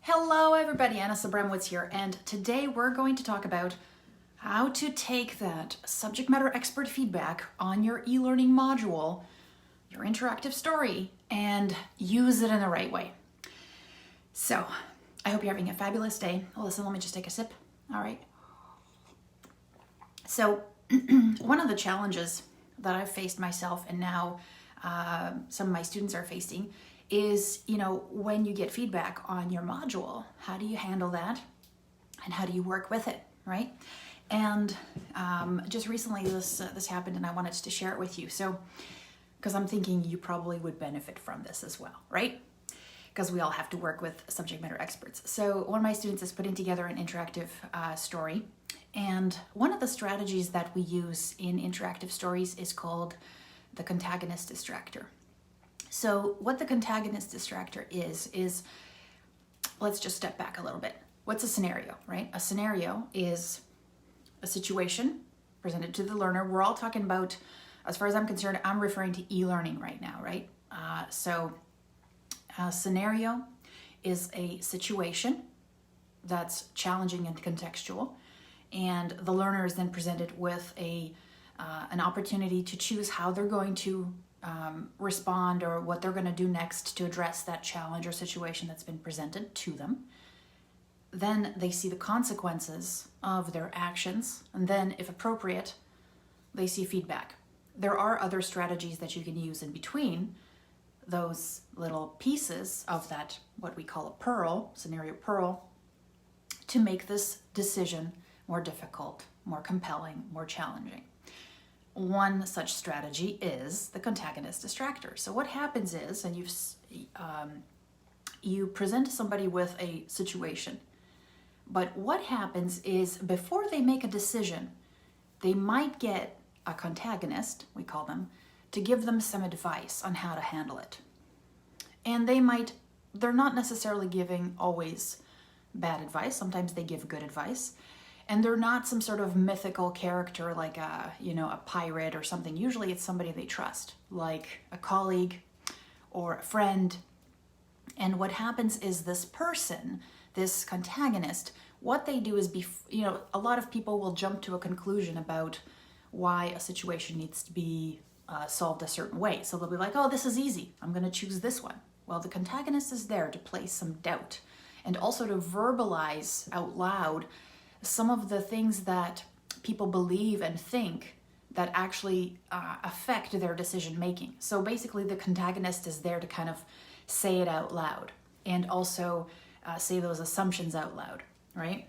Hello everybody, Anna Sabramowitz here, and today we're going to talk about how to take that subject matter expert feedback on your e-learning module, your interactive story, and use it in the right way. So, I hope you're having a fabulous day. Listen, let me just take a sip. All right. So, one of the challenges that I've faced myself and now some of my students are facing is, when you get feedback on your module, how do you handle that and how do you work with it, right? And just recently this happened and I wanted to share it with you. So, because I'm thinking you probably would benefit from this as well, right? Because we all have to work with subject matter experts. So one of my students is putting together an interactive story. And one of the strategies that we use in interactive stories is called the contagonist distractor. So what the contagonist distractor is, let's just step back a little bit. What's a scenario, right? A scenario is a situation presented to the learner. We're all talking about, as far as I'm concerned, I'm referring to e-learning right now, right? So a scenario is a situation that's challenging and contextual, and the learner is then presented with an opportunity to choose how they're going to respond or what they're going to do next to address that challenge or situation that's been presented to them. Then they see the consequences of their actions, and then, if appropriate, they see feedback. There are other strategies that you can use in between those little pieces of that, what we call a pearl, scenario pearl, to make this decision more difficult, more compelling, more challenging. One such strategy is the contagonist distractor. So what happens is, and you present somebody with a situation, but what happens is before they make a decision, they might get a contagonist, we call them, to give them some advice on how to handle it. And they're not necessarily giving always bad advice. Sometimes they give good advice. And they're not some sort of mythical character like a pirate or something. Usually it's somebody they trust, like a colleague or a friend. And what happens is this person, this contagonist, what they do is, a lot of people will jump to a conclusion about why a situation needs to be solved a certain way. So they'll be like, oh, this is easy. I'm going to choose this one. Well, the contagonist is there to place some doubt and also to verbalize out loud some of the things that people believe and think that actually affect their decision making. So basically the contagonist is there to kind of say it out loud and also say those assumptions out loud, right?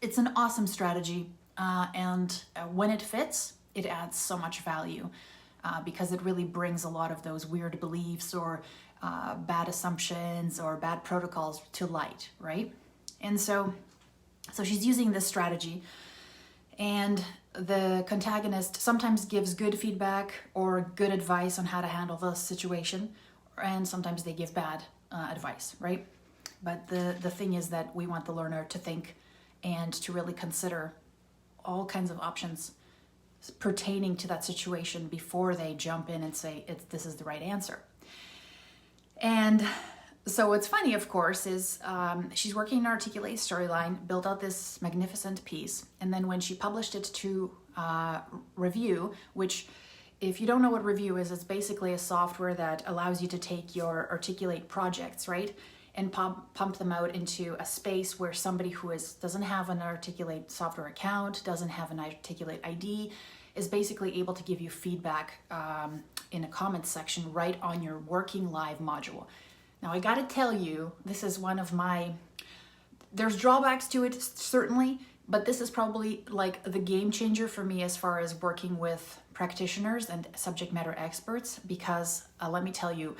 It's an awesome strategy, and when it fits, it adds so much value because it really brings a lot of those weird beliefs or bad assumptions or bad protocols to light, right? And so she's using this strategy, and the contagonist sometimes gives good feedback or good advice on how to handle the situation, and sometimes they give bad advice, right? But the thing is that we want the learner to think and to really consider all kinds of options pertaining to that situation before they jump in and say, this is the right answer. And so what's funny, of course, is she's working an Articulate storyline, built out this magnificent piece, and then when she published it to Review, which, if you don't know what Review is, it's basically a software that allows you to take your Articulate projects, right, and pump them out into a space where somebody who doesn't have an Articulate software account, doesn't have an Articulate ID, is basically able to give you feedback in a comments section right on your working live module. Now, I gotta tell you, this is one of there's drawbacks to it, certainly, but this is probably like the game changer for me as far as working with practitioners and subject matter experts, because let me tell you,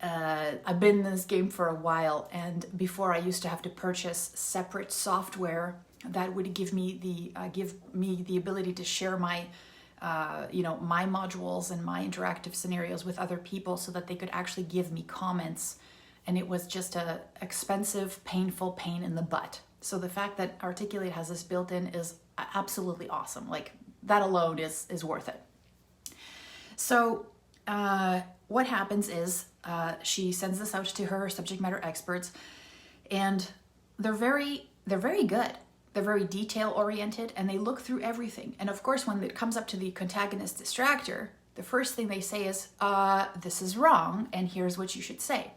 I've been in this game for a while, and before I used to have to purchase separate software that would give me the ability to share my my modules and my interactive scenarios with other people so that they could actually give me comments. And it was just a expensive, painful pain in the butt. So the fact that Articulate has this built in is absolutely awesome. Like, that alone is worth it. So what happens is she sends this out to her subject matter experts, And they're very good. They're very detail oriented, and they look through everything. And of course, when it comes up to the contagonist distractor, the first thing they say is, this is wrong, and here's what you should say.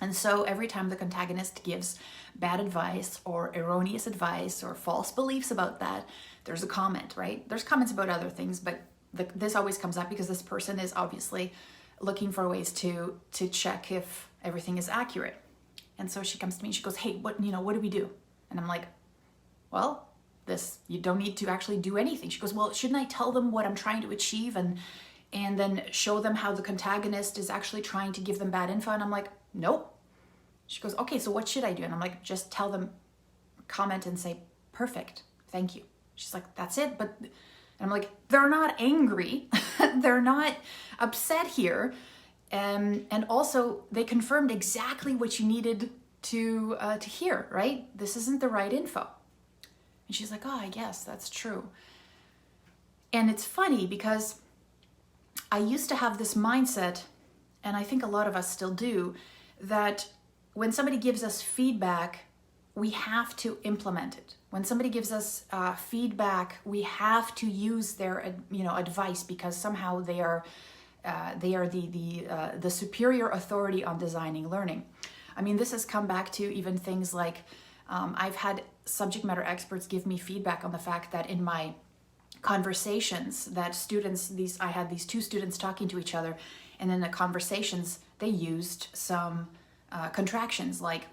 And so every time the contagonist gives bad advice or erroneous advice or false beliefs about that, there's a comment, right? There's comments about other things, but this always comes up because this person is obviously looking for ways to check if everything is accurate. And so she comes to me and she goes, hey, what do we do? And I'm like, well, you don't need to actually do anything. She goes, well, shouldn't I tell them what I'm trying to achieve and then show them how the contagonist is actually trying to give them bad info? And I'm like, nope. She goes, okay, so what should I do? And I'm like, just tell them, comment and say, perfect, thank you. She's like, that's it? And I'm like, they're not angry. They're not upset here. And also they confirmed exactly what you needed to hear, right? This isn't the right info. And she's like, oh, I guess that's true. And it's funny because I used to have this mindset, and I think a lot of us still do, that when somebody gives us feedback, we have to implement it. When somebody gives us feedback, we have to use their advice because somehow they are the superior authority on designing learning. I mean, this has come back to even things like I've had subject matter experts give me feedback on the fact that in my conversations that I had these two students talking to each other, and in the conversations they used some contractions, like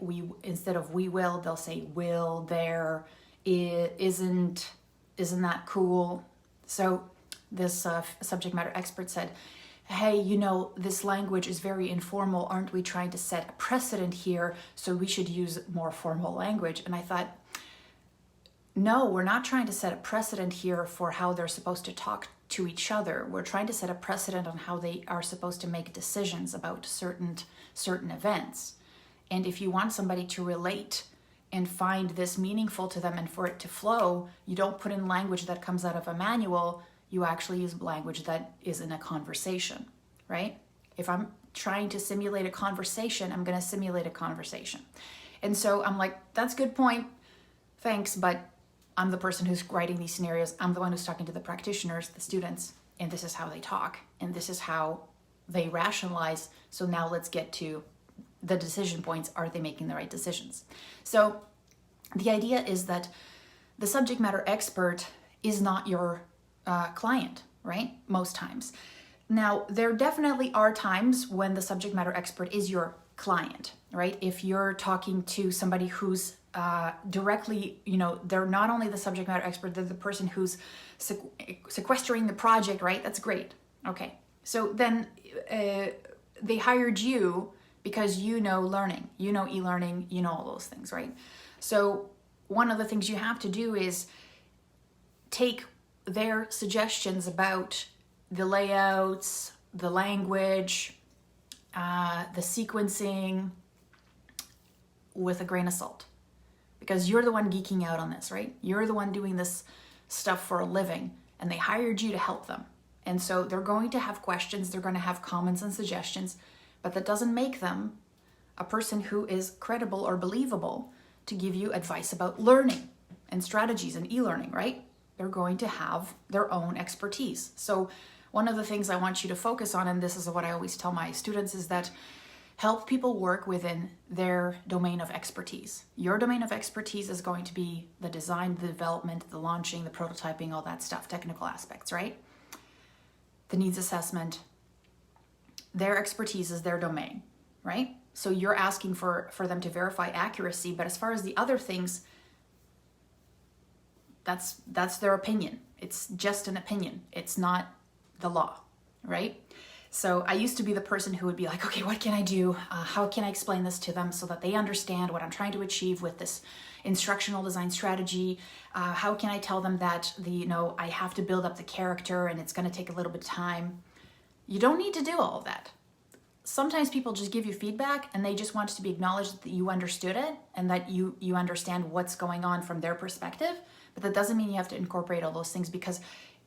instead of we will, they'll say will, there, isn't that cool? So this subject matter expert said, hey, this language is very informal. Aren't we trying to set a precedent here? So we should use more formal language. And I thought, no, we're not trying to set a precedent here for how they're supposed to talk to each other. We're trying to set a precedent on how they are supposed to make decisions about certain events. And if you want somebody to relate and find this meaningful to them and for it to flow, you don't put in language that comes out of a manual. You actually use language that is in a conversation, right? If I'm trying to simulate a conversation, I'm going to simulate a conversation. And so I'm like, that's a good point. Thanks, but I'm the person who's writing these scenarios. I'm the one who's talking to the practitioners, the students, and this is how they talk, and this is how they rationalize. So now let's get to the decision points. Are they making the right decisions? So the idea is that the subject matter expert is not your client, right? Most times. Now, there definitely are times when the subject matter expert is your client, right? If you're talking to somebody who's directly, they're not only the subject matter expert, they're the person who's sequestering the project, right? That's great. Okay. So then they hired you because learning, e-learning, all those things, right? So one of the things you have to do is take their suggestions about the layouts, the language, the sequencing with a grain of salt. Because you're the one geeking out on this, right? You're the one doing this stuff for a living, and they hired you to help them. And so they're going to have questions, they're going to have comments and suggestions, but that doesn't make them a person who is credible or believable to give you advice about learning and strategies and e-learning, right? They're going to have their own expertise. So one of the things I want you to focus on, and this is what I always tell my students, is that help people work within their domain of expertise. Your domain of expertise is going to be the design, the development, the launching, the prototyping, all that stuff, technical aspects, right? The needs assessment. Their expertise is their domain, right? So you're asking for them to verify accuracy, but as far as the other things, that's their opinion. It's just an opinion. It's not the law, right? So I used to be the person who would be like, okay, what can I do? How can I explain this to them so that they understand what I'm trying to achieve with this instructional design strategy? How can I tell them that I have to build up the character and it's going to take a little bit of time? You don't need to do all of that. Sometimes people just give you feedback and they just want to be acknowledged that you understood it and that you understand what's going on from their perspective. But that doesn't mean you have to incorporate all those things, because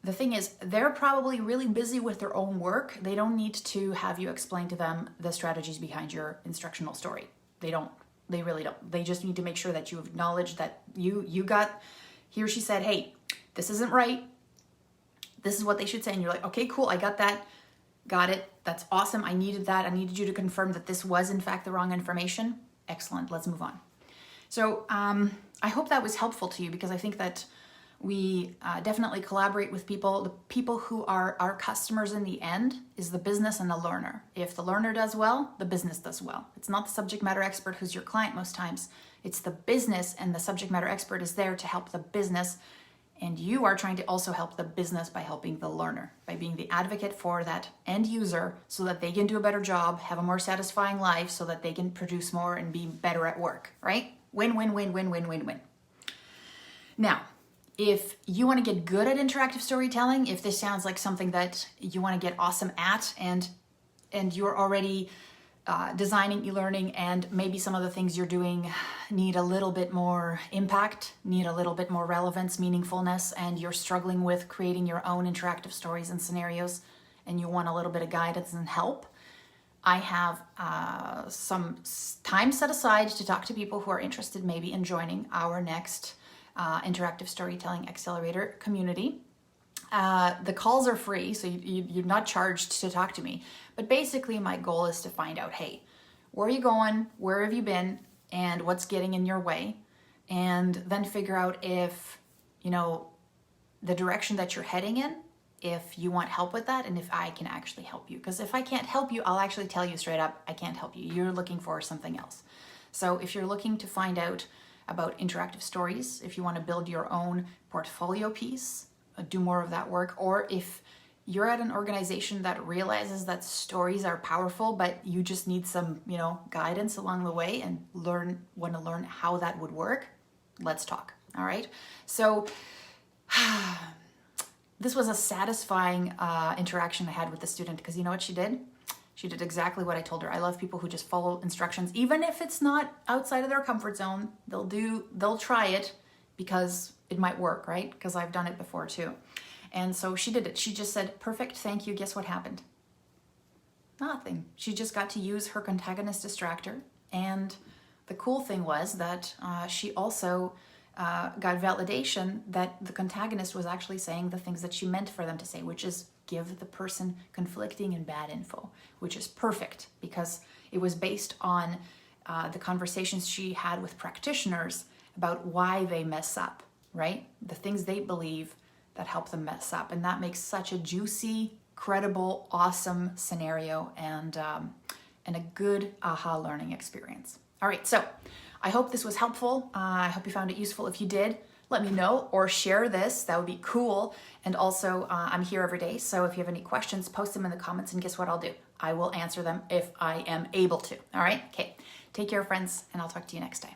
the thing is, they're probably really busy with their own work. They don't need to have you explain to them the strategies behind your instructional story. They don't. They really don't. They just need to make sure that you acknowledge that you got, he or she said, hey, this isn't right. This is what they should say. And you're like, okay, cool. I got that. Got it. That's awesome. I needed that. I needed you to confirm that this was in fact the wrong information. Excellent. Let's move on. So I hope that was helpful to you, because I think that we definitely collaborate with people. The people who are our customers in the end is the business and the learner. If the learner does well, the business does well. It's not the subject matter expert who's your client most times. It's the business, and the subject matter expert is there to help the business. And you are trying to also help the business by helping the learner, by being the advocate for that end user so that they can do a better job, have a more satisfying life, so that they can produce more and be better at work, right? Win, win, win, win, win, win, win. Now, if you want to get good at interactive storytelling, if this sounds like something that you want to get awesome at, and you're already designing e-learning, and maybe some of the things you're doing need a little bit more impact, need a little bit more relevance, meaningfulness, and you're struggling with creating your own interactive stories and scenarios, and you want a little bit of guidance and help, I have some time set aside to talk to people who are interested maybe in joining our next interactive storytelling accelerator community. The calls are free, so you're not charged to talk to me. But basically my goal is to find out, hey, where are you going? Where have you been? And what's getting in your way? And then figure out if, the direction that you're heading in, if you want help with that, and if I can actually help you. Because if I can't help you, I'll actually tell you straight up, I can't help you. You're looking for something else. So if you're looking to find out about interactive stories, if you want to build your own portfolio piece, do more of that work, or if you're at an organization that realizes that stories are powerful, but you just need some, guidance along the way and want to learn how that would work, let's talk. All right. So this was a satisfying interaction I had with the student, because you know what she did? She did exactly what I told her. I love people who just follow instructions, even if it's not outside of their comfort zone. They'll try it because it might work, right? Because I've done it before too. And so she did it. She just said, perfect, thank you. Guess what happened? Nothing. She just got to use her contagonist distractor. And the cool thing was that she also got validation that the contagonist was actually saying the things that she meant for them to say, which is give the person conflicting and bad info, which is perfect, because it was based on the conversations she had with practitioners about why they mess up, right? The things they believe that help them mess up. And that makes such a juicy, credible, awesome scenario, and a good aha learning experience. All right, so I hope this was helpful. I hope you found it useful. If you did, let me know, or share this. That would be cool. And also, I'm here every day, so if you have any questions, post them in the comments, and guess what I'll do? I will answer them if I am able to. All right? Okay. Take care, friends, and I'll talk to you next time.